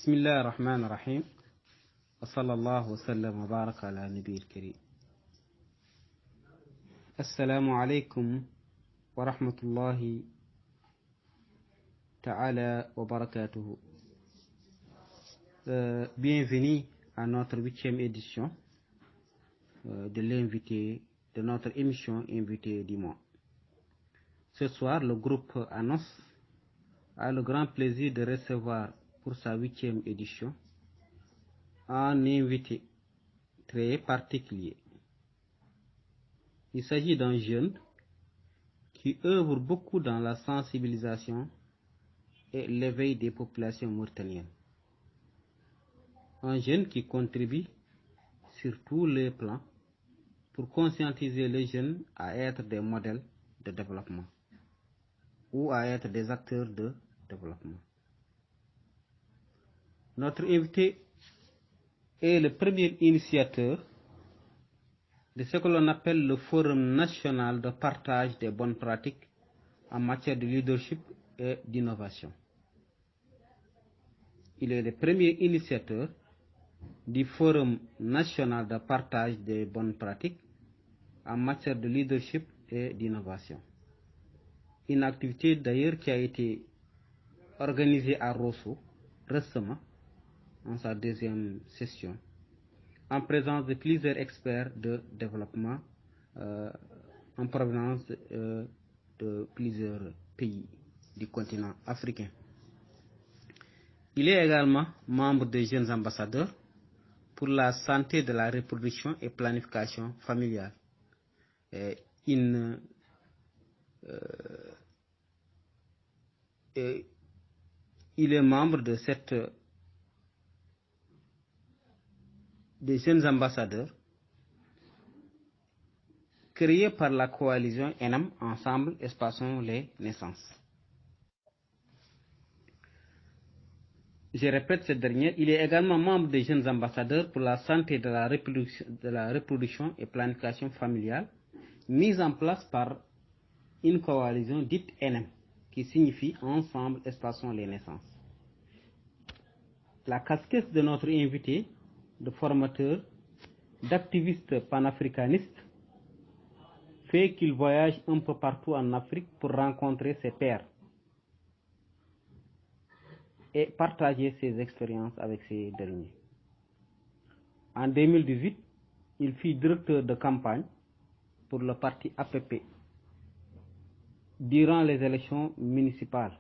بسم الله الرحمن الرحيم وصلى الله وسلم وبارك على نبي الكريم. السلام عليكم ورحمة الله تعالى وبركاته. Bienvenue à notre 8e édition de l'invité de notre émission Invité du mois. Ce soir, le groupe ANOS a le grand plaisir de recevoir pour sa 8e édition un invité très particulier. Il s'agit d'un jeune qui œuvre beaucoup dans la sensibilisation et l'éveil des populations mauritaniennes. Un jeune qui contribue sur tous les plans pour conscientiser les jeunes à être des modèles de développement ou à être des acteurs de développement. Notre invité est le premier initiateur de ce que l'on appelle le Forum national de partage des bonnes pratiques en matière de leadership et d'innovation. Il est le premier initiateur du Forum national de partage des bonnes pratiques en matière de leadership et d'innovation. Une activité d'ailleurs qui a été organisée à Rosso récemment, en sa 2e session, en présence de plusieurs experts de développement en provenance de plusieurs pays du continent africain. Il est également membre des jeunes ambassadeurs pour la santé de la reproduction et planification familiale. Il est membre de des jeunes ambassadeurs créés par la coalition ENAM, Ensemble Espaçons les Naissances. Je répète cette dernière, il est également membre des jeunes ambassadeurs pour la santé de la reproduction et planification familiale, mise en place par une coalition dite ENAM, qui signifie Ensemble Espaçons les Naissances. La casquette de notre invité de formateur, d'activiste panafricaniste, fait qu'il voyage un peu partout en Afrique pour rencontrer ses pairs et partager ses expériences avec ces derniers. En 2018, il fut directeur de campagne pour le parti APP durant les élections municipales.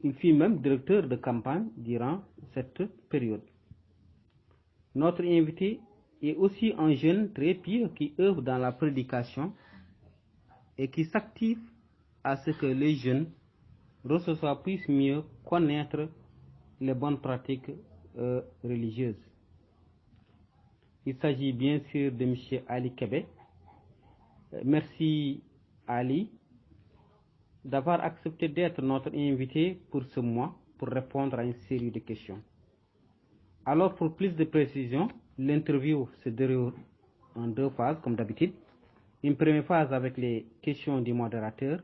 Il fut même directeur de campagne durant cette période. Notre invité est aussi un jeune très pieux qui œuvre dans la prédication et qui s'active à ce que les jeunes reçoivent puissent mieux connaître les bonnes pratiques religieuses. Il s'agit bien sûr de M. Ali Kébé. Merci Ali d'avoir accepté d'être notre invité pour ce mois pour répondre à une série de questions. Alors, pour plus de précision, l'interview se déroule en 2 phases, comme d'habitude. Une première phase avec les questions du modérateur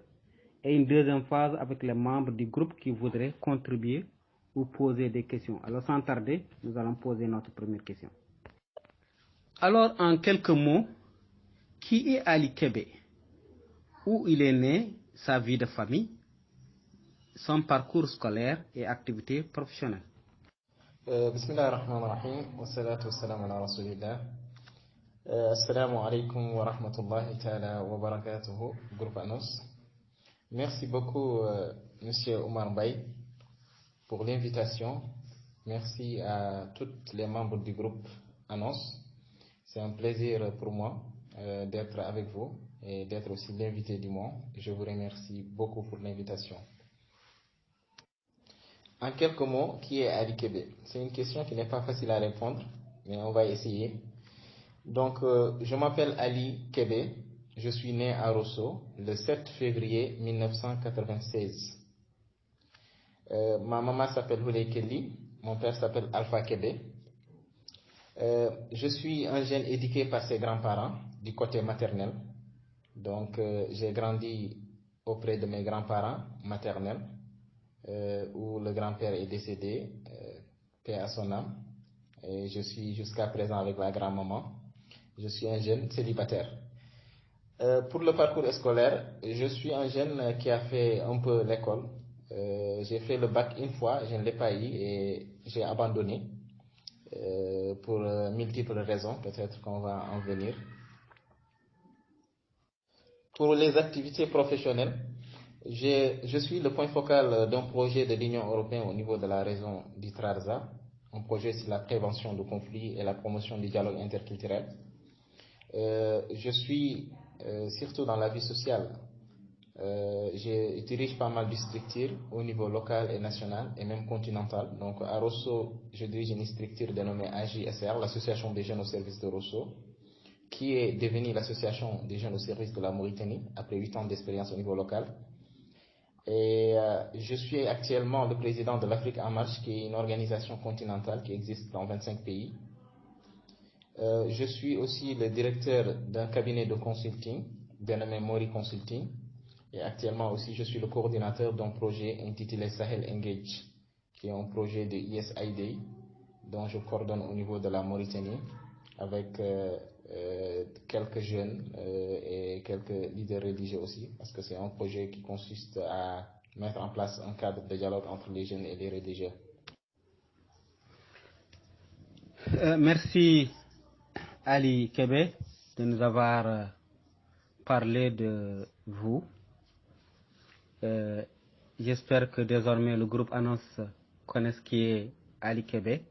et une 2e phase avec les membres du groupe qui voudraient contribuer ou poser des questions. Alors, sans tarder, nous allons poser notre première question. Alors, en quelques mots, qui est Ali Kébé? Où il est né, sa vie de famille, son parcours scolaire et activités professionnelles. Bismillah ar-Rahman ar-Rahim, wa salatu wa salam ala rasulillah. Assalamu alaikum wa rahmatullahi ta'ala wa barakatuhu, groupe ANOS. Merci beaucoup, Monsieur Omar Mbaye, pour l'invitation. Merci à tous les membres du groupe ANOS. C'est un plaisir pour moi d'être avec vous et d'être aussi l'invité du mois. Je vous remercie beaucoup pour l'invitation. En quelques mots, qui est Ali Kébé? C'est une question qui n'est pas facile à répondre, mais on va essayer. Donc, je m'appelle Ali Kébé. Je suis né à Rosso le 7 février 1996. Ma maman s'appelle Houley Kelly. Mon père s'appelle Alpha Kébé. Je suis un jeune éduqué par ses grands-parents du côté maternel. Donc, j'ai grandi auprès de mes grands-parents maternels. où le grand-père est décédé, paix à son âme, et je suis jusqu'à présent avec la grand-maman. Je suis un jeune célibataire. Pour le parcours scolaire, je suis un jeune qui a fait un peu l'école. J'ai fait le bac une fois, je ne l'ai pas eu et j'ai abandonné pour multiples raisons, peut-être qu'on va en venir. Pour les activités professionnelles, je suis le point focal d'un projet de l'Union européenne au niveau de la région d'Itrarza, un projet sur la prévention de conflits et la promotion du dialogue interculturel. Je suis surtout dans la vie sociale. Je dirige pas mal de structures au niveau local et national et même continental. Donc à Rosso, je dirige une structure dénommée AJSR, l'Association des jeunes au service de Rosso, qui est devenue l'Association des jeunes au service de la Mauritanie après 8 ans d'expérience au niveau local. Et je suis actuellement le président de l'Afrique en marche, qui est une organisation continentale qui existe dans 25 pays. Je suis aussi le directeur d'un cabinet de consulting dénommé Mori Consulting. Et actuellement aussi, je suis le coordinateur d'un projet intitulé Sahel Engage, qui est un projet de USAID, dont je coordonne au niveau de la Mauritanie, avec quelques jeunes et quelques leaders religieux aussi, parce que c'est un projet qui consiste à mettre en place un cadre de dialogue entre les jeunes et les religieux. Merci Ali Kébé de nous avoir parlé de vous. J'espère que désormais le groupe Annonce connaît ce qui est Ali Kébé.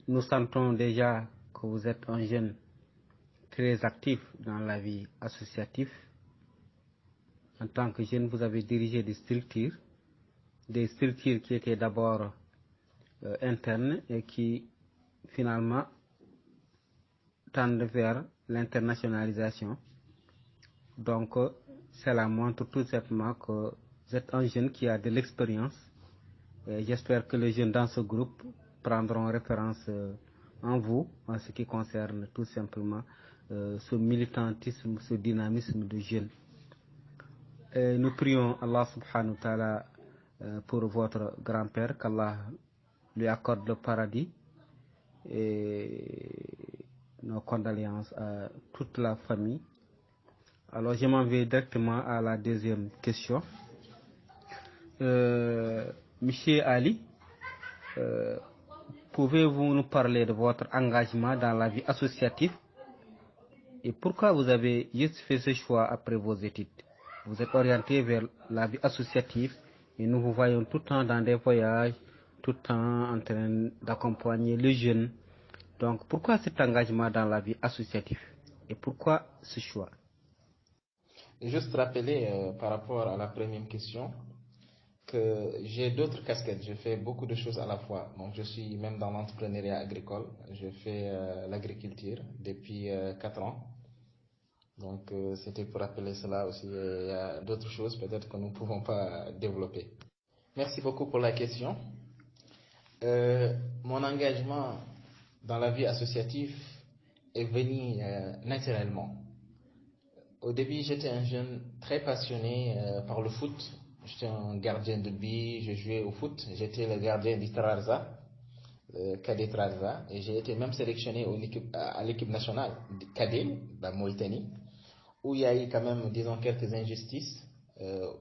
Nous sentons déjà que vous êtes un jeune très actif dans la vie associative. En tant que jeune, vous avez dirigé des structures qui étaient d'abord internes et qui finalement tendent vers l'internationalisation. Donc, cela montre tout simplement que vous êtes un jeune qui a de l'expérience. J'espère que les jeunes dans ce groupe prendront référence en vous, en ce qui concerne tout simplement ce militantisme, ce dynamisme de jeunes. Nous prions Allah subhanahu wa ta'ala pour votre grand-père, qu'Allah lui accorde le paradis, et nos condoléances à toute la famille. Alors je m'en vais directement à la deuxième question. Monsieur Ali, pouvez-vous nous parler de votre engagement dans la vie associative et pourquoi vous avez juste fait ce choix après vos études? Vous êtes orienté vers la vie associative et nous vous voyons tout le temps dans des voyages, tout le temps en train d'accompagner les jeunes. Donc pourquoi cet engagement dans la vie associative et pourquoi ce choix? Juste rappeler par rapport à la première question que j'ai d'autres casquettes, je fais beaucoup de choses à la fois. Donc je suis même dans l'entrepreneuriat agricole, je fais l'agriculture depuis 4 ans. Donc c'était pour rappeler cela aussi. Il y a d'autres choses peut-être que nous ne pouvons pas développer. Merci beaucoup pour la question. Mon engagement dans la vie associative est venu naturellement. Au début, j'étais un jeune très passionné par le foot. J'étais un gardien de but, je jouais au foot. J'étais le gardien du Trarza, le cadet Trarza. Et j'ai été même sélectionné à l'équipe nationale cadet de la Mauritanie, où il y a eu quand même, disons, quelques injustices.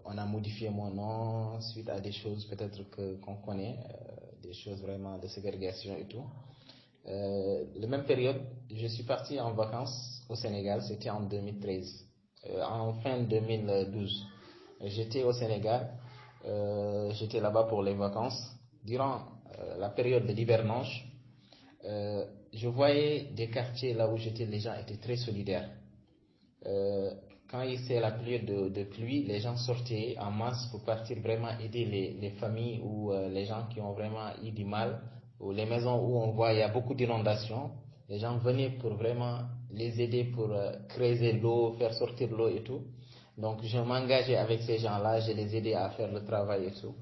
On a modifié mon nom suite à des choses peut-être qu'on connaît, des choses vraiment de ségrégation et tout. La même période, je suis parti en vacances au Sénégal, c'était en 2013. En fin 2012, j'étais au Sénégal, j'étais là-bas pour les vacances. Durant la période de l'hivernage, je voyais des quartiers là où j'étais, les gens étaient très solidaires. Quand c'est la période de pluie, les gens sortaient en masse pour partir vraiment aider les familles ou les gens qui ont vraiment eu du mal, ou les maisons où on voit il y a beaucoup d'inondations. Les gens venaient pour vraiment les aider pour creuser l'eau, faire sortir l'eau et tout. Donc je m'engageais avec ces gens-là, je les aidais à faire le travail et tout.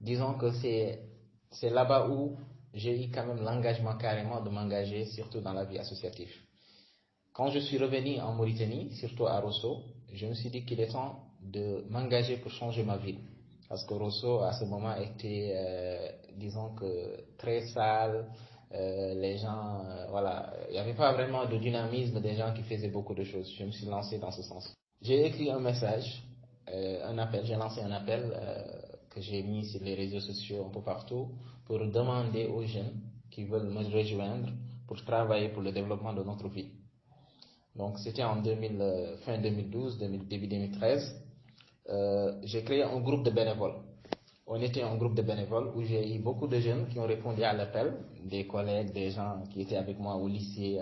Disons que c'est là-bas où j'ai eu quand même l'engagement carrément de m'engager, surtout dans la vie associative. Quand je suis revenu en Mauritanie, surtout à Rosso, je me suis dit qu'il est temps de m'engager pour changer ma ville. Parce que Rosso, à ce moment, était, disons que, très sale. Les gens, voilà, il n'y avait pas vraiment de dynamisme des gens qui faisaient beaucoup de choses. Je me suis lancé dans ce sens. J'ai écrit un message, un appel, j'ai lancé un appel que j'ai mis sur les réseaux sociaux un peu partout pour demander aux jeunes qui veulent me rejoindre pour travailler pour le développement de notre ville. Donc c'était en fin 2012, début 2013. J'ai créé un groupe de bénévoles. On était un groupe de bénévoles où j'ai eu beaucoup de jeunes qui ont répondu à l'appel, des collègues, des gens qui étaient avec moi au lycée.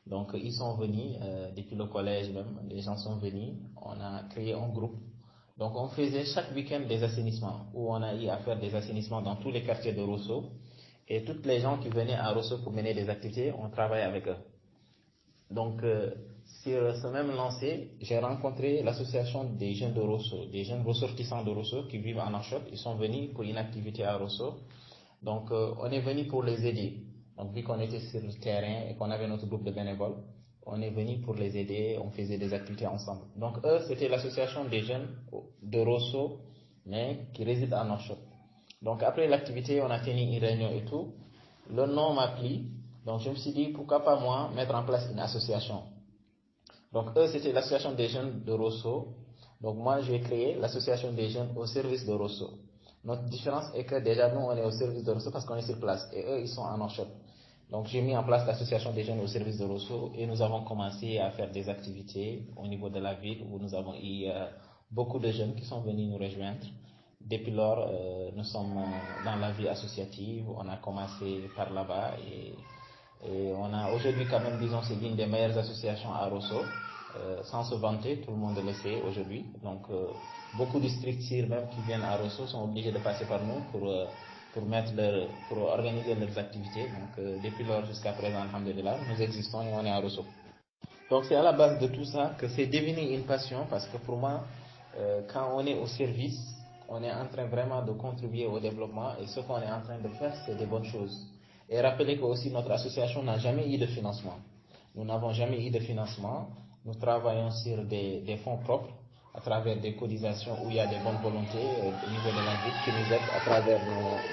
Donc ils sont venus, depuis le collège même, les gens sont venus, on a créé un groupe. Donc on faisait chaque week-end des assainissements, où on a eu à faire des assainissements dans tous les quartiers de Rosso. Et toutes les gens qui venaient à Rosso pour mener des activités, on travaillait avec eux. Donc, sur ce même lancé, j'ai rencontré l'association des jeunes de Rosso, des jeunes ressortissants de Rosso qui vivent en Archot. Ils sont venus pour une activité à Rosso. Donc, on est venu pour les aider. Donc, vu qu'on était sur le terrain et qu'on avait notre groupe de bénévoles, on est venu pour les aider, on faisait des activités ensemble. Donc, eux, c'était l'association des jeunes de Rosso, mais qui résident en Archot. Donc, après l'activité, on a tenu une réunion et tout. Le nom m'a plu. Donc je me suis dit, pourquoi pas moi mettre en place une association. Donc eux, c'était l'association des jeunes de Rosso. Donc moi, j'ai créé l'association des jeunes au service de Rosso. Notre différence est que déjà, nous, on est au service de Rosso parce qu'on est sur place. Et eux, ils sont en Orchot. Donc j'ai mis en place l'association des jeunes au service de Rosso. Et nous avons commencé à faire des activités au niveau de la ville où nous avons eu beaucoup de jeunes qui sont venus nous rejoindre. Depuis lors, nous sommes dans la vie associative. On a commencé par là-bas et on a aujourd'hui quand même, disons, c'est l'une des meilleures associations à Rosso, sans se vanter, tout le monde le sait aujourd'hui. Donc, beaucoup de structures même qui viennent à Rosso sont obligés de passer par nous pour organiser leurs activités. Donc, depuis lors jusqu'à présent, alhamdulillah, nous existons et on est à Rosso. Donc, c'est à la base de tout ça que c'est devenu une passion parce que pour moi, quand on est au service, on est en train vraiment de contribuer au développement et ce qu'on est en train de faire, c'est des bonnes choses. Et rappelez que aussi notre association n'a jamais eu de financement. Nous n'avons jamais eu de financement. Nous travaillons sur des fonds propres à travers des cotisations où il y a des bonnes volontés au niveau de la ville qui nous aident à travers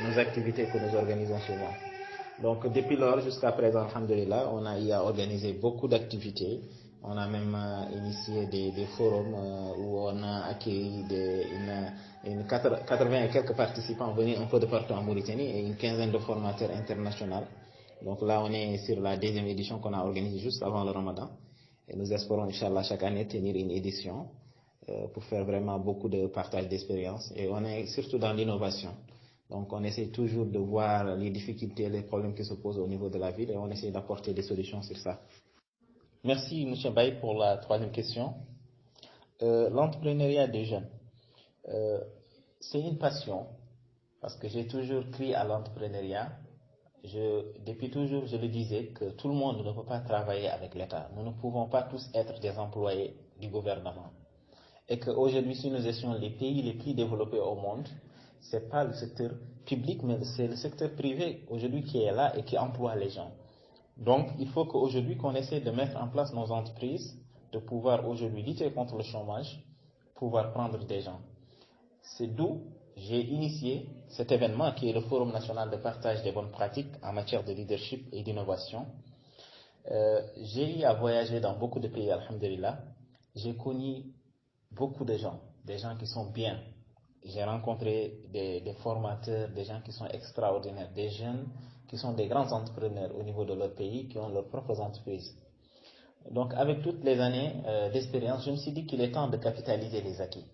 nos activités que nous organisons souvent. Donc depuis lors jusqu'à présent, alhamdulillah, on a eu à organiser beaucoup d'activités. On a même initié des forums où on a accueilli une 80 et quelques participants venus un peu de partout en Mauritanie et une quinzaine de formateurs internationaux. Donc là, on est sur la deuxième édition qu'on a organisée juste avant le Ramadan. Et nous espérons, Inch'Allah, chaque année tenir une édition pour faire vraiment beaucoup de partage d'expérience. Et on est surtout dans l'innovation. Donc on essaie toujours de voir les difficultés, les problèmes qui se posent au niveau de la ville et on essaie d'apporter des solutions sur ça. Merci M. Baye pour la troisième question. L'entrepreneuriat des jeunes, c'est une passion parce que j'ai toujours cru à l'entrepreneuriat. Depuis toujours, je le disais que tout le monde ne peut pas travailler avec l'État. Nous ne pouvons pas tous être des employés du gouvernement. Et qu'aujourd'hui, si nous étions les pays les plus développés au monde, ce n'est pas le secteur public, mais c'est le secteur privé aujourd'hui qui est là et qui emploie les gens. Donc, il faut qu'aujourd'hui qu'on essaie de mettre en place nos entreprises, de pouvoir aujourd'hui lutter contre le chômage, pouvoir prendre des gens. C'est d'où j'ai initié cet événement qui est le Forum national de partage des bonnes pratiques en matière de leadership et d'innovation. J'ai eu à voyager dans beaucoup de pays, alhamdulillah. J'ai connu beaucoup de gens, des gens qui sont bien. J'ai rencontré des formateurs, des gens qui sont extraordinaires, des jeunes qui sont des grands entrepreneurs au niveau de leur pays, qui ont leurs propres entreprises. Donc avec toutes les années d'expérience, je me suis dit qu'il est temps de capitaliser les acquis.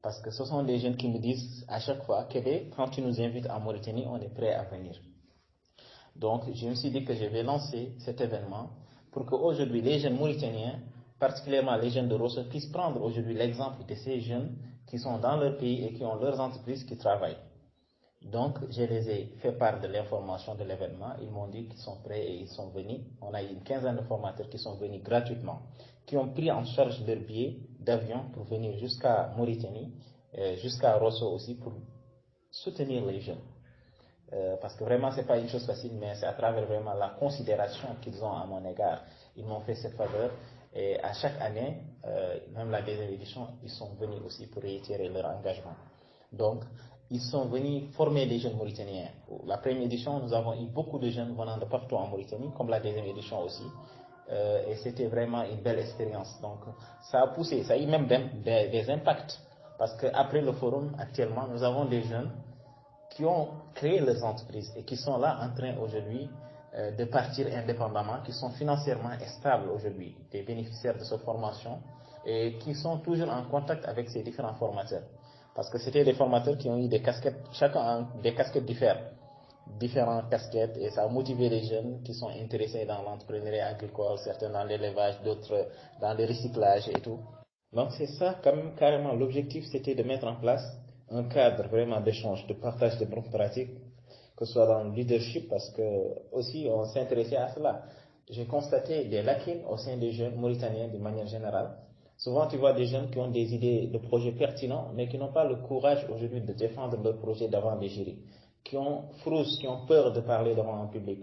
Parce que ce sont des jeunes qui me disent à chaque fois, Kébé, quand tu nous invites en Mauritanie, on est prêt à venir. Donc je me suis dit que je vais lancer cet événement pour qu'aujourd'hui les jeunes mauritaniens, particulièrement les jeunes de Rosso, puissent prendre aujourd'hui l'exemple de ces jeunes qui sont dans leur pays et qui ont leurs entreprises qui travaillent. Donc, je les ai fait part de l'information de l'événement. Ils m'ont dit qu'ils sont prêts et ils sont venus. On a eu une quinzaine de formateurs qui sont venus gratuitement, qui ont pris en charge leur billet d'avion pour venir jusqu'à Mauritanie, jusqu'à Rosso aussi, pour soutenir les jeunes. Parce que vraiment, ce n'est pas une chose facile, mais c'est à travers vraiment la considération qu'ils ont à mon égard. Ils m'ont fait cette faveur. Et à chaque année, même la deuxième édition, ils sont venus aussi pour réitérer leur engagement. Donc, ils sont venus former les jeunes Mauritaniens. La première édition, nous avons eu beaucoup de jeunes venant de partout en Mauritanie, comme la deuxième édition aussi. Et c'était vraiment une belle expérience. Donc, ça a poussé, ça a eu même des impacts. Parce qu'après le forum, actuellement, nous avons des jeunes qui ont créé leurs entreprises et qui sont là en train aujourd'hui de partir indépendamment, qui sont financièrement stables aujourd'hui, des bénéficiaires de cette formation et qui sont toujours en contact avec ces différents formateurs. Parce que c'était des formateurs qui ont eu des casquettes, chacun a des casquettes différentes casquettes, et ça a motivé les jeunes qui sont intéressés dans l'entrepreneuriat agricole, certains dans l'élevage, d'autres dans le recyclage et tout. Donc c'est ça, quand même, carrément, l'objectif c'était de mettre en place un cadre vraiment d'échange, de partage de bonnes pratiques, que ce soit dans le leadership, parce que aussi on s'intéressait à cela. J'ai constaté des lacunes au sein des jeunes mauritaniens de manière générale. Souvent tu vois des jeunes qui ont des idées de projets pertinents, mais qui n'ont pas le courage aujourd'hui de défendre leur projet devant les jurys, qui ont peur de parler devant un public.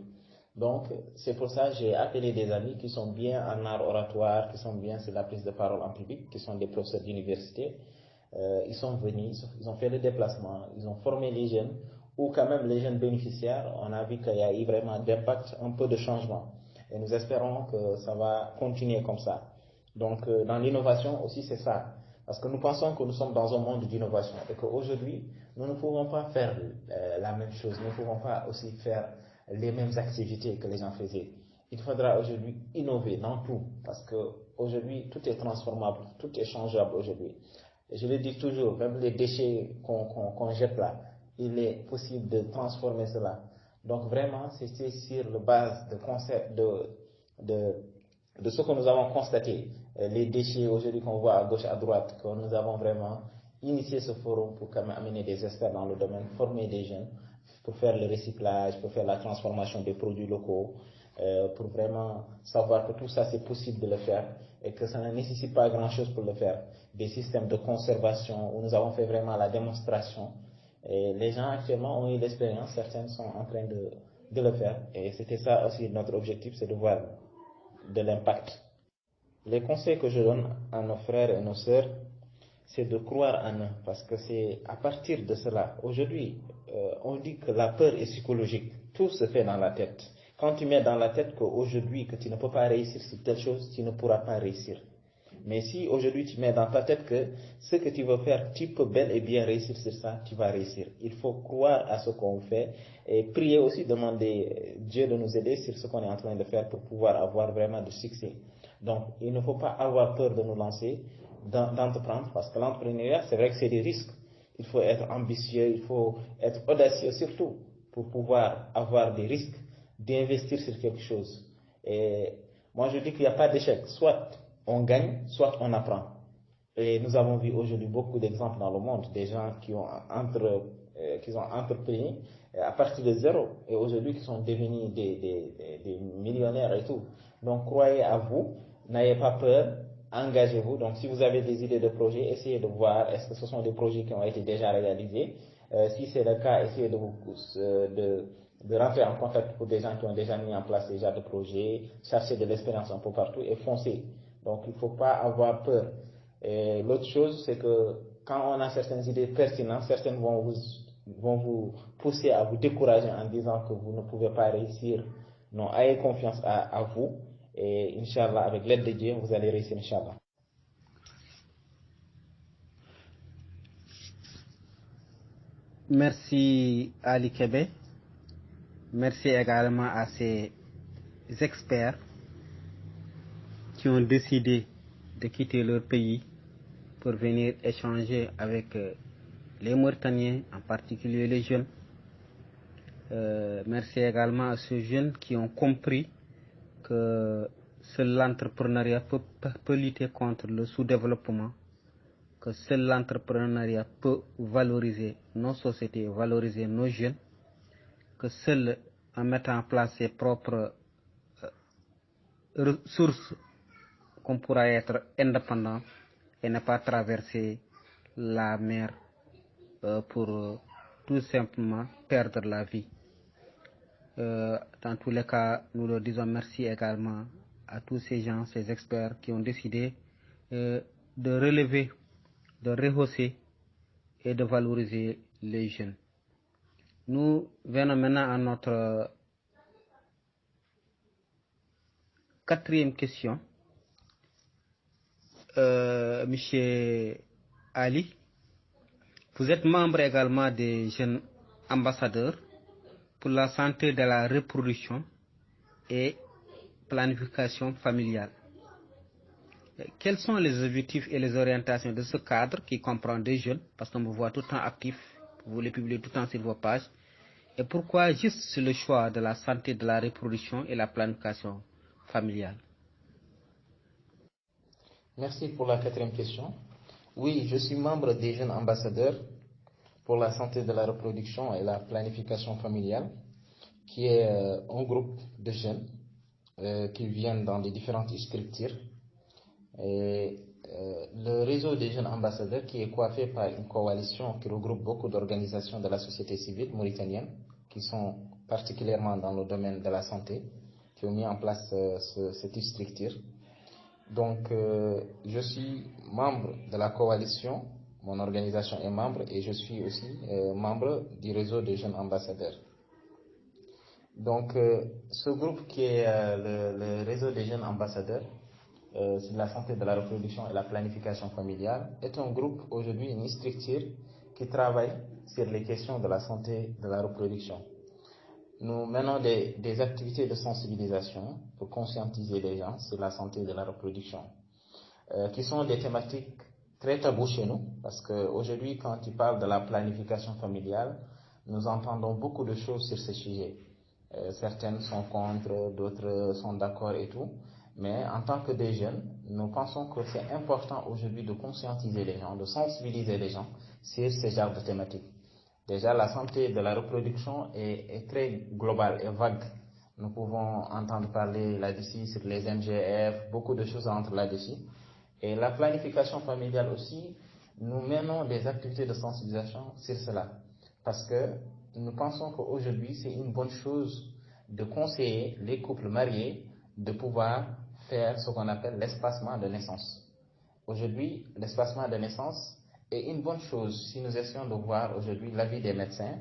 Donc, c'est pour ça que j'ai appelé des amis qui sont bien en art oratoire, qui sont bien sur la prise de parole en public, qui sont des professeurs d'université. Ils sont venus, ils ont fait le déplacement, ils ont formé les jeunes, ou quand même les jeunes bénéficiaires, on a vu qu'il y a eu vraiment d'impact, un peu de changement. Et nous espérons que ça va continuer comme ça. Donc, dans l'innovation aussi, c'est ça. Parce que nous pensons que nous sommes dans un monde d'innovation et qu'aujourd'hui, nous ne pouvons pas faire la même chose, nous ne pouvons pas aussi faire les mêmes activités que les gens faisaient. Il faudra aujourd'hui innover dans tout, parce qu'aujourd'hui, tout est transformable, tout est changeable aujourd'hui. Et je le dis toujours, même les déchets qu'on jette là, il est possible de transformer cela. Donc vraiment, c'est sur la base de ce que nous avons constaté, les déchets aujourd'hui qu'on voit à gauche, à droite, que nous avons vraiment initié ce forum pour quand même amener des experts dans le domaine, former des jeunes, pour faire le recyclage, pour faire la transformation des produits locaux, pour vraiment savoir que tout ça c'est possible de le faire et que ça ne nécessite pas grand-chose pour le faire. Des systèmes de conservation où nous avons fait vraiment la démonstration. Et les gens actuellement ont eu l'expérience, certains sont en train de le faire. Et c'était ça aussi notre objectif, c'est de voir de l'impact. Les conseils que je donne à nos frères et nos sœurs, c'est de croire en eux, parce que c'est à partir de cela. Aujourd'hui, on dit que la peur est psychologique. Tout se fait dans la tête. Quand tu mets dans la tête qu'aujourd'hui, que tu ne peux pas réussir sur telle chose, tu ne pourras pas réussir. Mais si aujourd'hui tu mets dans ta tête que ce que tu veux faire, tu peux bel et bien réussir sur ça, tu vas réussir. Il faut croire à ce qu'on fait et prier aussi, demander Dieu de nous aider sur ce qu'on est en train de faire pour pouvoir avoir vraiment du succès. Donc, il ne faut pas avoir peur de nous lancer, d'entreprendre, parce que l'entrepreneuriat, c'est vrai que c'est des risques. Il faut être ambitieux, il faut être audacieux surtout pour pouvoir avoir des risques d'investir sur quelque chose. Et moi, je dis qu'il n'y a pas d'échec. Soit on gagne, soit on apprend. Et nous avons vu aujourd'hui beaucoup d'exemples dans le monde, des gens qui ont entrepris à partir de zéro et aujourd'hui qui sont devenus des millionnaires et tout. Donc croyez à vous, n'ayez pas peur, engagez-vous. Donc si vous avez des idées de projets, essayez de voir est-ce que ce sont des projets qui ont été déjà réalisés. Si c'est le cas, essayez de rentrer en contact pour des gens qui ont déjà mis en place déjà de projets, chercher de l'expérience un peu partout et foncer. Donc il ne faut pas avoir peur. Et l'autre chose, c'est que quand on a certaines idées pertinentes, certaines vont vous pousser à vous décourager en disant que vous ne pouvez pas réussir. Non, ayez confiance à vous et Inch'Allah, avec l'aide de Dieu, vous allez réussir, Inch'Allah. Merci Ali Kébé. Merci également à ces experts qui ont décidé de quitter leur pays pour venir échanger avec les Mauritaniens, en particulier les jeunes. Merci également à ces jeunes qui ont compris que seul l'entrepreneuriat peut lutter contre le sous-développement, que seul l'entrepreneuriat peut valoriser nos sociétés, valoriser nos jeunes, que seul en mettant en place ses propres ressources qu'on pourra être indépendant et ne pas traverser la mer pour tout simplement perdre la vie. Dans tous les cas, nous leur disons merci également à tous ces gens, ces experts qui ont décidé de relever, de rehausser et de valoriser les jeunes. Nous venons maintenant à notre quatrième question. Monsieur Ali, vous êtes membre également des jeunes ambassadeurs pour la santé de la reproduction et planification familiale. Quels sont les objectifs et les orientations de ce cadre qui comprend des jeunes, parce qu'on vous voit tout le temps actif, vous les publiez tout le temps sur vos pages, et pourquoi juste le choix de la santé de la reproduction et la planification familiale? Merci pour la quatrième question. Oui, je suis membre des jeunes ambassadeurs pour la santé de la reproduction et la planification familiale, qui est un groupe de jeunes qui viennent dans les différentes structures. Et le réseau des jeunes ambassadeurs, qui est coiffé par une coalition qui regroupe beaucoup d'organisations de la société civile mauritanienne, qui sont particulièrement dans le domaine de la santé, qui ont mis en place cette structure. Donc, je suis membre de la coalition, mon organisation est membre, et je suis aussi membre du réseau des jeunes ambassadeurs. Donc, ce groupe qui est le réseau des jeunes ambassadeurs sur la santé de la reproduction et la planification familiale est un groupe, aujourd'hui une structure qui travaille sur les questions de la santé de la reproduction. Nous menons des activités de sensibilisation pour conscientiser les gens sur la santé de la reproduction, qui sont des thématiques très taboues chez nous, parce qu'aujourd'hui, quand tu parles de la planification familiale, nous entendons beaucoup de choses sur ce sujet. Certaines sont contre, d'autres sont d'accord et tout. Mais en tant que des jeunes, nous pensons que c'est important aujourd'hui de conscientiser les gens, de sensibiliser les gens sur ce genre de thématiques. Déjà, la santé de la reproduction est très globale et vague. Nous pouvons entendre parler là-dessus sur les MGF, beaucoup de choses entrent là-dessus. Et la planification familiale aussi, nous menons des activités de sensibilisation sur cela. Parce que nous pensons qu'aujourd'hui, c'est une bonne chose de conseiller les couples mariés de pouvoir faire ce qu'on appelle l'espacement de naissance. Aujourd'hui, l'espacement de naissance est une bonne chose si nous essayons de voir aujourd'hui l'avis des médecins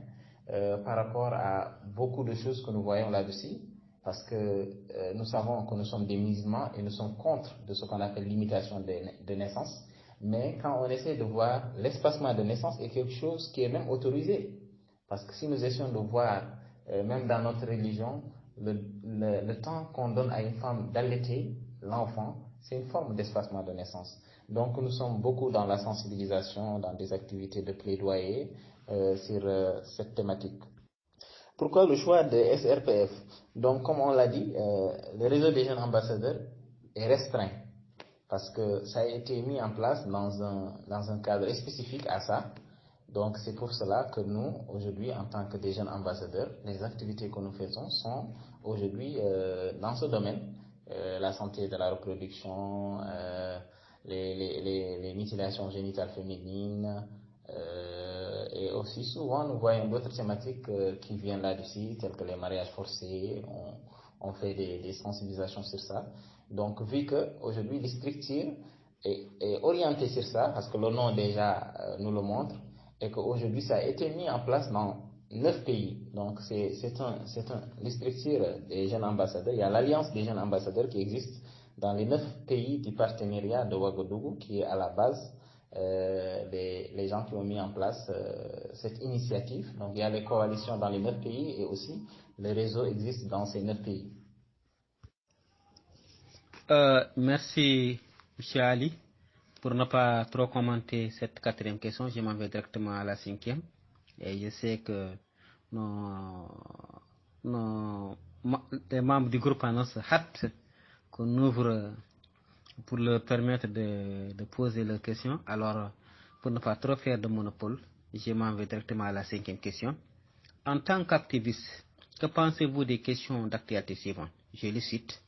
par rapport à beaucoup de choses que nous voyons là-dessus, parce que nous savons que nous sommes des musulmans et nous sommes contre de ce qu'on appelle l'imitation de naissance. Mais quand on essaie de voir, l'espacement de naissance est quelque chose qui est même autorisé. Parce que si nous essayons de voir, même dans notre religion, le temps qu'on donne à une femme d'allaiter l'enfant, c'est une forme d'espacement de naissance. Donc nous sommes beaucoup dans la sensibilisation, dans des activités de plaidoyer sur cette thématique. Pourquoi le choix de SRPF? Donc comme on l'a dit, le réseau des jeunes ambassadeurs est restreint, parce que ça a été mis en place dans un cadre spécifique à ça. Donc c'est pour cela que nous, aujourd'hui, en tant que des jeunes ambassadeurs, les activités que nous faisons sont aujourd'hui dans ce domaine, la santé de la reproduction, les mutilations génitales féminines, et aussi souvent nous voyons d'autres thématiques qui viennent là-dessus, telles que les mariages forcés. On fait des sensibilisations sur ça. Donc vu qu'aujourd'hui les structures est orientée sur ça, parce que le nom déjà nous le montre, et qu'aujourd'hui ça a été mis en place dans 9 pays. Donc c'est les structures des jeunes ambassadeurs. Il y a l'alliance des jeunes ambassadeurs qui existe dans les 9 pays du partenariat de Ouagadougou, qui est à la base les gens qui ont mis en place cette initiative. Donc il y a les coalitions dans les 9 pays et aussi le réseau existe dans ces 9 pays. Merci, M. Ali. Pour ne pas trop commenter cette quatrième question, je m'en vais directement à la cinquième. Et je sais que les membres du groupe ANOS hâtent qu'on ouvre pour leur permettre de poser leurs questions. Alors, pour ne pas trop faire de monopole, je m'en vais directement à la cinquième question. En tant qu'activiste, que pensez-vous des questions d'actualité suivantes? Je les cite.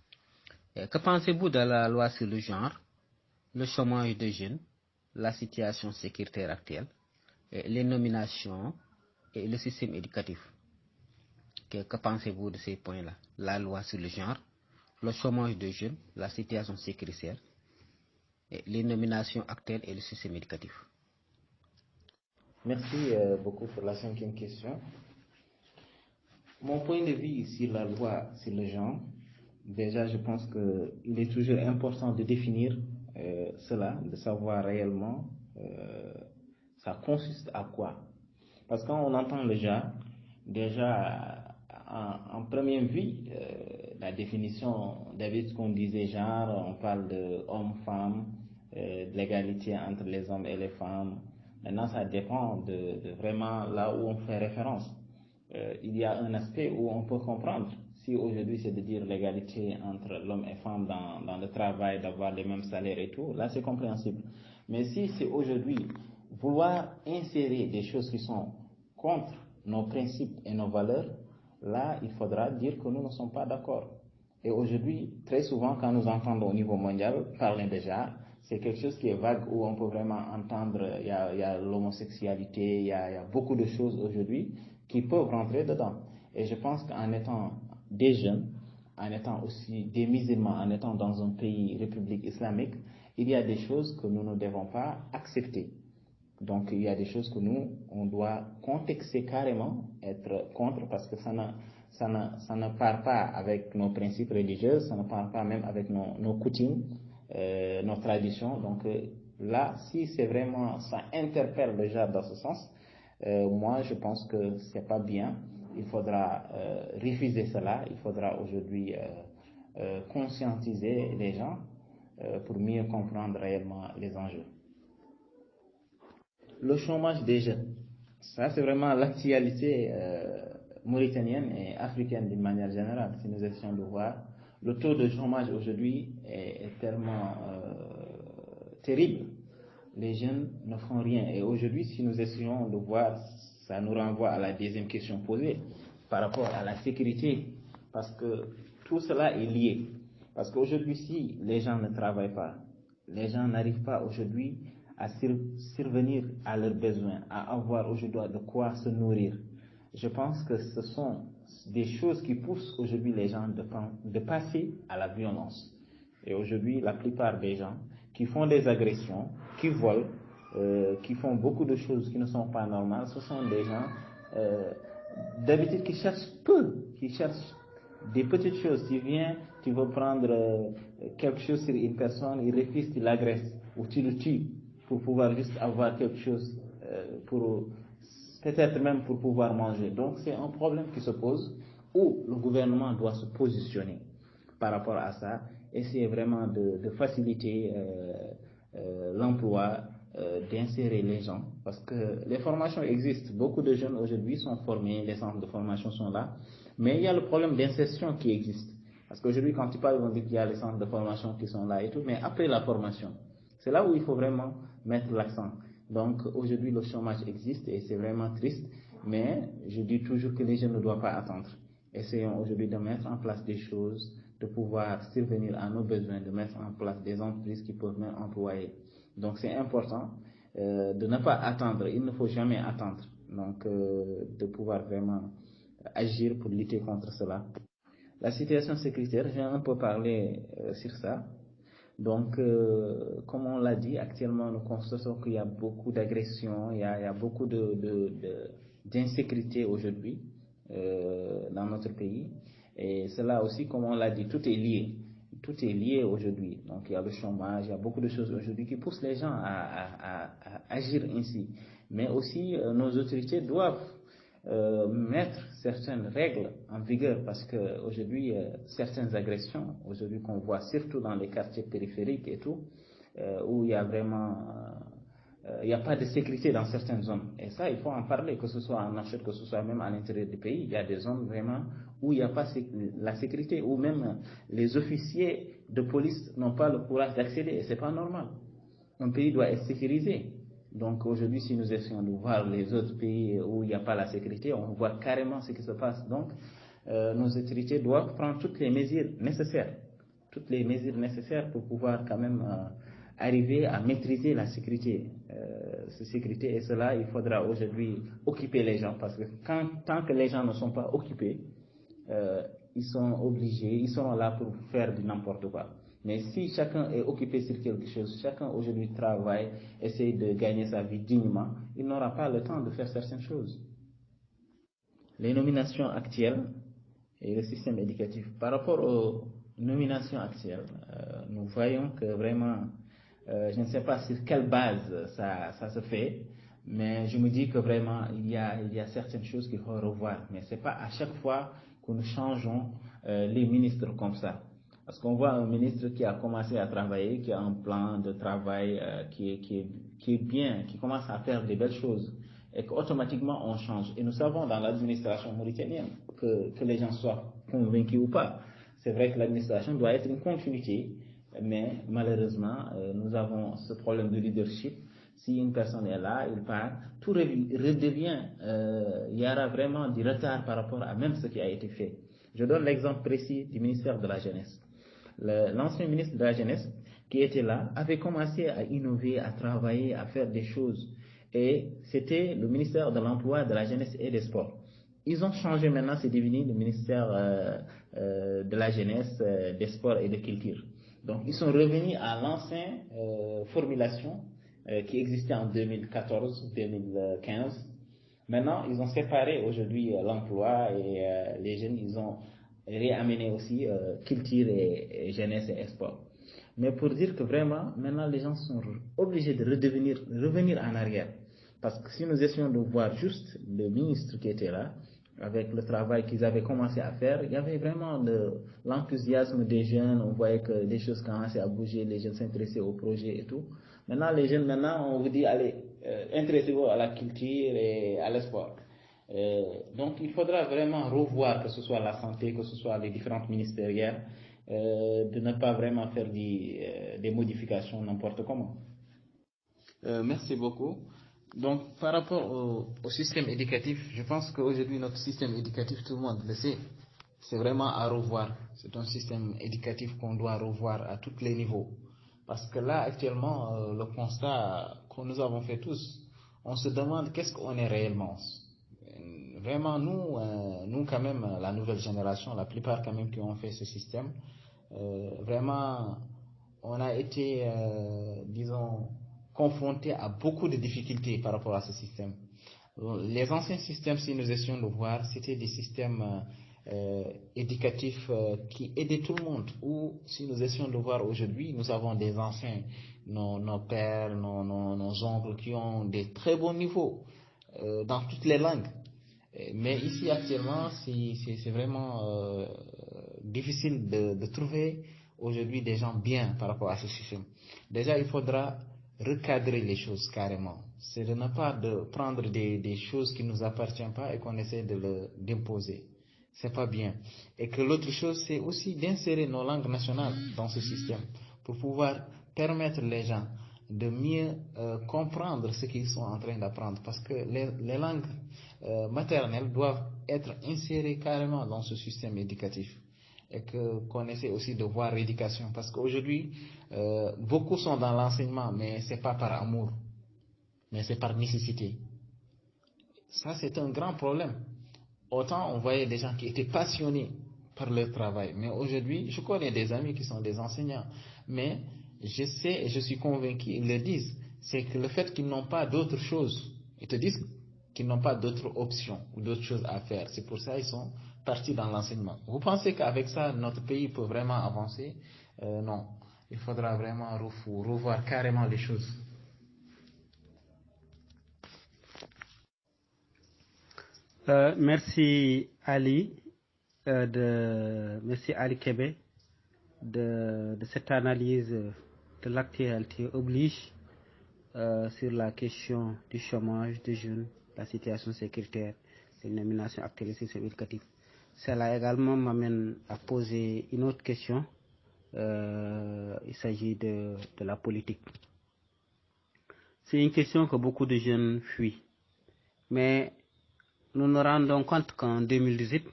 Que pensez-vous de la loi sur le genre, le chômage des jeunes, la situation sécuritaire actuelle, les nominations et le système éducatif? Que pensez-vous de ces points-là? La loi sur le genre, le chômage des jeunes, la situation sécuritaire, les nominations actuelles et le système éducatif. Merci beaucoup pour la cinquième question. Mon point de vue sur la loi sur le genre, déjà je pense qu'il est toujours important de définir cela, de savoir réellement ça consiste à quoi. Parce que quand on entend le genre, déjà en première vue, la définition, d'habitude qu'on disait genre, on parle de homme-femme, de l'égalité entre les hommes et les femmes. Maintenant, ça dépend de vraiment là où on fait référence. Il y a un aspect où on peut comprendre. Si aujourd'hui c'est de dire l'égalité entre l'homme et femme dans le travail, d'avoir les mêmes salaires et tout, là c'est compréhensible. Mais si c'est aujourd'hui vouloir insérer des choses qui sont contre nos principes et nos valeurs, là il faudra dire que nous ne sommes pas d'accord. Et aujourd'hui, très souvent, quand nous entendons au niveau mondial parler de genre, c'est quelque chose qui est vague, où on peut vraiment entendre, il y a l'homosexualité, il y a beaucoup de choses aujourd'hui qui peuvent rentrer dedans. Et je pense qu'en étant des jeunes, en étant aussi des musulmans, en étant dans un pays, république islamique, il y a des choses que nous ne devons pas accepter. Donc il y a des choses que nous, on doit contexter carrément, être contre, parce que ça ne part pas avec nos principes religieux, ça ne part pas même avec nos coutumes, nos traditions. Donc là, si c'est vraiment, ça interpelle le genre dans ce sens, moi je pense que c'est pas bien. Il faudra refuser cela, il faudra aujourd'hui conscientiser les gens pour mieux comprendre réellement les enjeux. Le chômage des jeunes, ça c'est vraiment l'actualité mauritanienne et africaine d'une manière générale. Si nous essayons de voir, le taux de chômage aujourd'hui est tellement terrible. Les jeunes ne font rien. Et aujourd'hui, si nous essayons de voir, ça nous renvoie à la deuxième question posée par rapport à la sécurité. Parce que tout cela est lié. Parce qu'aujourd'hui, si les gens ne travaillent pas, les gens n'arrivent pas aujourd'hui à survenir à leurs besoins, à avoir aujourd'hui de quoi se nourrir. Je pense que ce sont des choses qui poussent aujourd'hui les gens de passer à la violence. Et aujourd'hui, la plupart des gens qui font des agressions, qui volent, qui font beaucoup de choses qui ne sont pas normales, ce sont des gens d'habitude qui cherchent peu, qui cherchent des petites choses. Tu viens, tu veux prendre quelque chose sur une personne, il refuse, tu l'agresses ou tu le tues pour pouvoir juste avoir quelque chose, peut-être même pour pouvoir manger. Donc c'est un problème qui se pose où le gouvernement doit se positionner par rapport à ça, essayer vraiment de faciliter l'emploi, d'insérer les gens, parce que les formations existent. Beaucoup de jeunes aujourd'hui sont formés, les centres de formation sont là, mais il y a le problème d'insertion qui existe. Parce qu'aujourd'hui, quand tu parles, on dit qu'il y a les centres de formation qui sont là et tout, mais après la formation, c'est là où il faut vraiment mettre l'accent. Donc aujourd'hui, le chômage existe et c'est vraiment triste, mais je dis toujours que les jeunes ne doivent pas attendre. Essayons aujourd'hui de mettre en place des choses, de pouvoir survenir à nos besoins, de mettre en place des entreprises qui peuvent même employer. Donc c'est important de ne pas attendre, il ne faut jamais attendre. Donc de pouvoir vraiment agir pour lutter contre cela. La situation sécuritaire, j'ai un peu parlé sur ça. Donc, comme on l'a dit, actuellement, nous constatons qu'il y a beaucoup d'agressions, il y a beaucoup d'insécurité aujourd'hui dans notre pays. Et cela aussi, comme on l'a dit, tout est lié. Tout est lié aujourd'hui. Donc, il y a le chômage, il y a beaucoup de choses aujourd'hui qui poussent les gens à agir ainsi. Mais aussi, nos autorités doivent mettre certaines règles en vigueur, parce qu'aujourd'hui, certaines agressions, aujourd'hui qu'on voit surtout dans les quartiers périphériques et tout, où il y a vraiment, il n'y a pas de sécurité dans certaines zones. Et ça, il faut en parler, que ce soit en Afrique, que ce soit même à l'intérieur du pays. Il y a des zones vraiment où il n'y a pas la sécurité, où même les officiers de police n'ont pas le courage d'accéder, et c'est pas normal. Un pays doit être sécurisé. Donc aujourd'hui, si nous essayons de voir les autres pays où il n'y a pas la sécurité, on voit carrément ce qui se passe. Donc nos autorités doivent prendre toutes les mesures nécessaires pour pouvoir quand même arriver à maîtriser la sécurité. Et cela, il faudra aujourd'hui occuper les gens, parce que tant que les gens ne sont pas occupés, ils sont obligés, ils seront là pour faire du n'importe quoi. Mais si chacun est occupé sur quelque chose, chacun aujourd'hui travaille, essaie de gagner sa vie dignement, il n'aura pas le temps de faire certaines choses. Les nominations actuelles et le système éducatif. Par rapport aux nominations actuelles, nous voyons que vraiment, je ne sais pas sur quelle base ça se fait, mais je me dis que vraiment, il y a certaines choses qu'il faut revoir. Mais ce n'est pas à chaque fois que nous changeons les ministres comme ça. Parce qu'on voit un ministre qui a commencé à travailler, qui a un plan de travail qui est bien, qui commence à faire des belles choses, et qu'automatiquement on change. Et nous savons dans l'administration mauritanienne, que les gens soient convaincus ou pas, c'est vrai que l'administration doit être une continuité, mais malheureusement, nous avons ce problème de leadership. Si une personne est là, il part, tout redevient, il y aura vraiment du retard par rapport à même ce qui a été fait. Je donne l'exemple précis du ministère de la Jeunesse. L'ancien ministre de la Jeunesse qui était là avait commencé à innover, à travailler, à faire des choses. Et c'était le ministère de l'Emploi, de la Jeunesse et des Sports. Ils ont changé maintenant, c'est devenu le ministère de la Jeunesse, des Sports et de Culture. Donc ils sont revenus à l'ancienne formulation qui existait en 2014-2015. Maintenant, ils ont séparé aujourd'hui l'emploi et les jeunes, ils ont réamené aussi culture et jeunesse et sport. Mais pour dire que vraiment, maintenant, les gens sont obligés de revenir en arrière. Parce que si nous essayons de voir juste le ministre qui était là, avec le travail qu'ils avaient commencé à faire, il y avait vraiment l'enthousiasme des jeunes, on voyait que des choses commençaient à bouger, les jeunes s'intéressaient au projet et tout. Maintenant, les jeunes, on vous dit, allez, intéressez-vous à la culture et à l'esport. Donc, il faudra vraiment revoir, que ce soit la santé, que ce soit les différentes ministérielles, de ne pas vraiment faire des modifications n'importe comment. Merci beaucoup. Donc, par rapport au système éducatif, je pense qu'aujourd'hui, notre système éducatif, tout le monde le sait, c'est vraiment à revoir. C'est un système éducatif qu'on doit revoir à tous les niveaux. Parce que là, actuellement, le constat que nous avons fait tous, on se demande qu'est-ce qu'on est réellement. Vraiment, nous quand même, la nouvelle génération, la plupart quand même qui ont fait ce système, vraiment, on a été, disons, confrontés à beaucoup de difficultés par rapport à ce système. Les anciens systèmes, si nous essayons de voir, c'était des systèmes éducatifs qui aidaient tout le monde. Ou si nous essayons de voir aujourd'hui, nous avons des anciens, nos pères, nos oncles qui ont des très bons niveaux dans toutes les langues. Mais ici actuellement, c'est vraiment difficile de trouver aujourd'hui des gens bien par rapport à ce système. Déjà, il faudra recadrer les choses carrément. C'est de ne pas prendre des choses qui ne nous appartiennent pas et qu'on essaie d'imposer. C'est pas bien. Et que l'autre chose, c'est aussi d'insérer nos langues nationales dans ce système pour pouvoir permettre les gens de mieux comprendre ce qu'ils sont en train d'apprendre. Parce que les langues maternelles doivent être insérées carrément dans ce système éducatif. Et qu'on essaie aussi de voir l'éducation. Parce qu'aujourd'hui, beaucoup sont dans l'enseignement, mais ce n'est pas par amour, mais c'est par nécessité. Ça, c'est un grand problème. Autant on voyait des gens qui étaient passionnés par leur travail, mais aujourd'hui, je connais des amis qui sont des enseignants, mais je sais et je suis convaincu, ils le disent, c'est que le fait qu'ils n'ont pas d'autre chose, ils te disent qu'ils n'ont pas d'autres options ou d'autres choses à faire. C'est pour ça qu'ils sont partis dans l'enseignement. Vous pensez qu'avec ça, notre pays peut vraiment avancer? Non. Il faudra vraiment revoir carrément les choses. Merci Ali, merci Ali Kébé de cette analyse de l'actualité oblige sur la question du chômage des jeunes, la situation sécuritaire, les nominations actuelles du système éducatif. Cela également m'amène à poser une autre question. Il s'agit de la politique. C'est une question que beaucoup de jeunes fuient. Mais nous nous rendons compte qu'en 2018,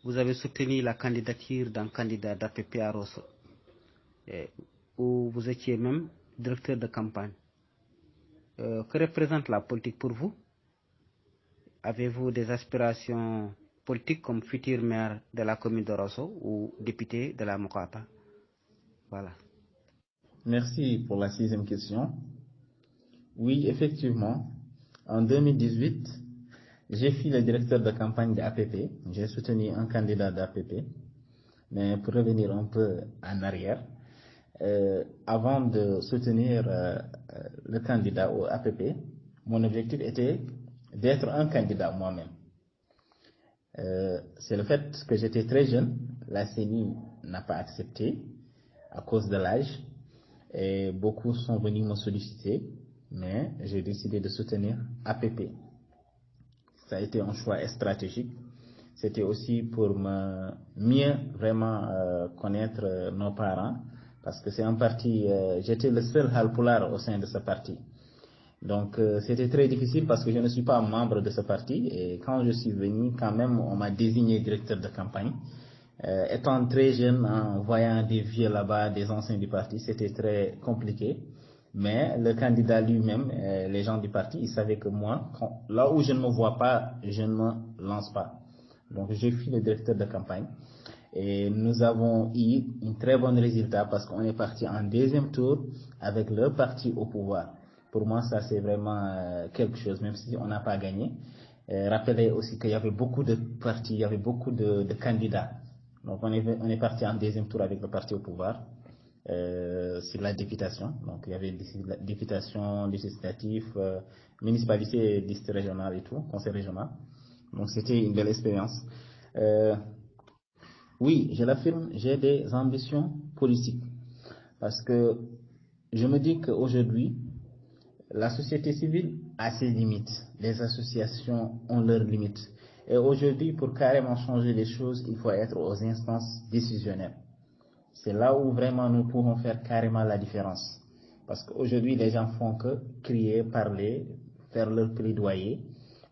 vous avez soutenu la candidature d'un candidat d'APP à Rosso, où vous étiez même directeur de campagne. Que représente la politique pour vous? Avez-vous des aspirations politique comme futur maire de la commune de Rosso ou député de la Mokata. Voilà. Merci pour la 6e question. Oui, effectivement, en 2018, j'ai fui le directeur de campagne de APP. J'ai soutenu un candidat d'APP. Mais pour revenir un peu en arrière, avant de soutenir le candidat au APP, mon objectif était d'être un candidat moi-même. C'est le fait que j'étais très jeune, la CENI n'a pas accepté à cause de l'âge et beaucoup sont venus me solliciter, mais j'ai décidé de soutenir APP. Ça a été un choix stratégique. C'était aussi pour mieux vraiment connaître nos parents, parce que c'est un parti, j'étais le seul Halpulaar au sein de ce parti. Donc c'était très difficile parce que je ne suis pas membre de ce parti, et quand je suis venu, quand même, on m'a désigné directeur de campagne. Étant très jeune, en voyant des vieux là-bas, des anciens du parti, c'était très compliqué. Mais le candidat lui-même, les gens du parti, ils savaient que moi, là où je ne me vois pas, je ne me lance pas. Donc j'ai fui le directeur de campagne et nous avons eu un très bon résultat parce qu'on est parti en 2e tour avec le parti au pouvoir. Pour moi, ça c'est vraiment quelque chose, même si on n'a pas gagné. Rappelez aussi qu'il y avait beaucoup de partis, il y avait beaucoup de candidats. Donc on est parti en 2e tour avec le parti au pouvoir sur la députation. Donc il y avait députation, législatif, municipalité, district régional et tout, conseil régional. Donc c'était une belle expérience. Oui, je l'affirme, j'ai des ambitions politiques. Parce que je me dis qu'aujourd'hui, la société civile a ses limites. Les associations ont leurs limites. Et aujourd'hui, pour carrément changer les choses, il faut être aux instances décisionnelles. C'est là où vraiment nous pouvons faire carrément la différence. Parce qu'aujourd'hui, les gens font que crier, parler, faire leur plaidoyer.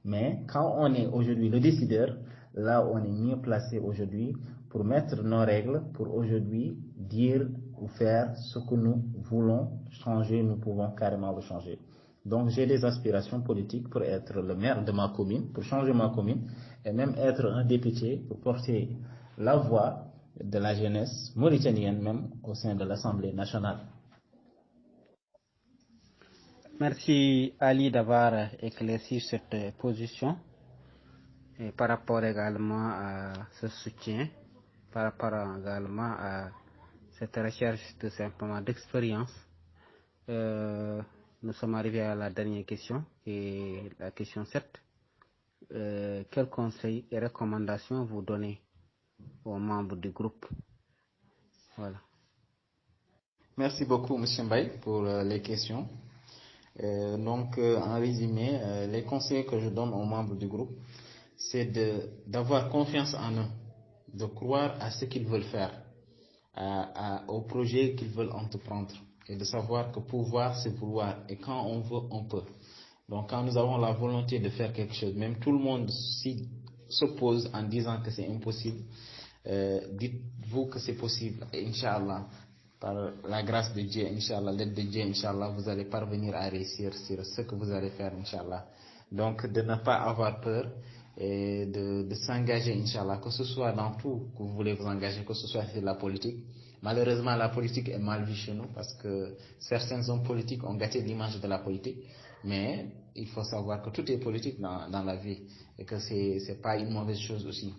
Mais quand on est aujourd'hui le décideur, là on est mieux placé aujourd'hui pour mettre nos règles, pour aujourd'hui dire ou faire ce que nous voulons changer, nous pouvons carrément le changer. Donc j'ai des aspirations politiques pour être le maire de ma commune, pour changer ma commune, et même être un député pour porter la voix de la jeunesse mauritanienne même au sein de l'Assemblée nationale. Merci Ali d'avoir éclairci cette position et par rapport également à ce soutien, par rapport également à cette recherche tout simplement d'expérience. Nous sommes arrivés à la dernière question, qui est la question 7. Quels conseils et recommandations vous donnez aux membres du groupe? Voilà. Merci beaucoup, M. Mbaye, pour les questions. En résumé, les conseils que je donne aux membres du groupe, c'est d'avoir confiance en eux, de croire à ce qu'ils veulent faire, au projet qu'ils veulent entreprendre, et de savoir que pouvoir, c'est vouloir, et quand on veut, on peut. Donc quand nous avons la volonté de faire quelque chose, même tout le monde s'oppose en disant que c'est impossible, dites-vous que c'est possible, et Inch'Allah, par la grâce de Dieu, Inch'Allah, l'aide de Dieu, Inch'Allah, vous allez parvenir à réussir sur ce que vous allez faire, Inch'Allah. Donc de ne pas avoir peur et de s'engager, Inch'Allah, que ce soit dans tout que vous voulez vous engager, que ce soit sur la politique. Malheureusement, la politique est mal vue chez nous parce que certains hommes politiques ont gâté l'image de la politique. Mais il faut savoir que tout est politique dans la vie et que c'est pas une mauvaise chose aussi.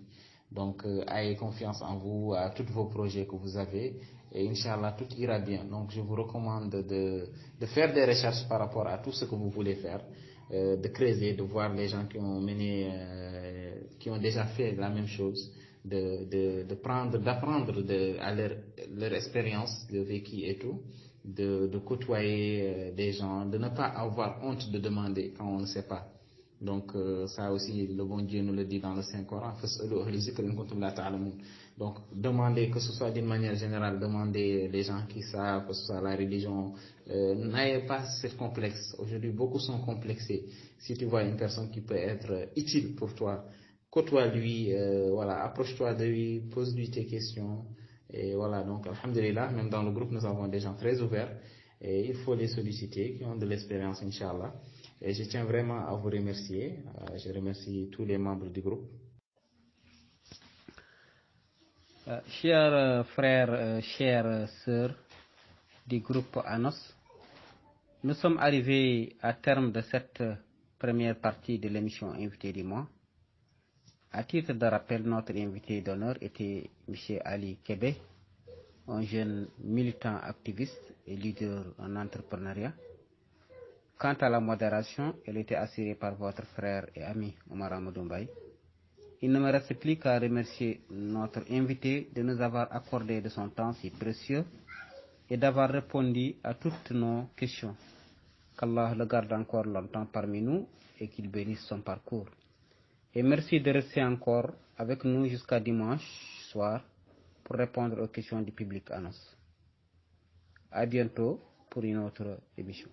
Donc, ayez confiance en vous, à tous vos projets que vous avez, et Inch'Allah, tout ira bien. Donc, je vous recommande de faire des recherches par rapport à tout ce que vous voulez faire, de creuser, de voir les gens qui ont mené, qui ont déjà fait la même chose, d'apprendre à leur expérience, de vécu et tout, de côtoyer des gens, de ne pas avoir honte de demander quand on ne sait pas. Donc ça aussi, le bon Dieu nous le dit dans le Saint-Coran. Donc demandez, que ce soit d'une manière générale, demandez les gens qui savent, que ce soit la religion. N'ayez pas ce complexe. Aujourd'hui, beaucoup sont complexés. Si tu vois une personne qui peut être utile pour toi, côtoie-lui, voilà, approche-toi de lui, pose-lui tes questions. Et voilà, donc alhamdulillah, même dans le groupe, nous avons des gens très ouverts. Et il faut les solliciter, qui ont de l'expérience, Inch'Allah. Et je tiens vraiment à vous remercier. Je remercie tous les membres du groupe. Chers frères, chères sœurs du groupe ANOS, nous sommes arrivés à terme de cette première partie de l'émission Invité du mois. À titre de rappel, notre invité d'honneur était M. Ali Kébé, un jeune militant activiste et leader en entrepreneuriat. Quant à la modération, elle était assurée par votre frère et ami Omar Amadou Mbaye. Il ne me reste plus qu'à remercier notre invité de nous avoir accordé de son temps si précieux et d'avoir répondu à toutes nos questions. Qu'Allah le garde encore longtemps parmi nous et qu'il bénisse son parcours. Et merci de rester encore avec nous jusqu'à dimanche soir pour répondre aux questions du public ANOS. À bientôt pour une autre émission.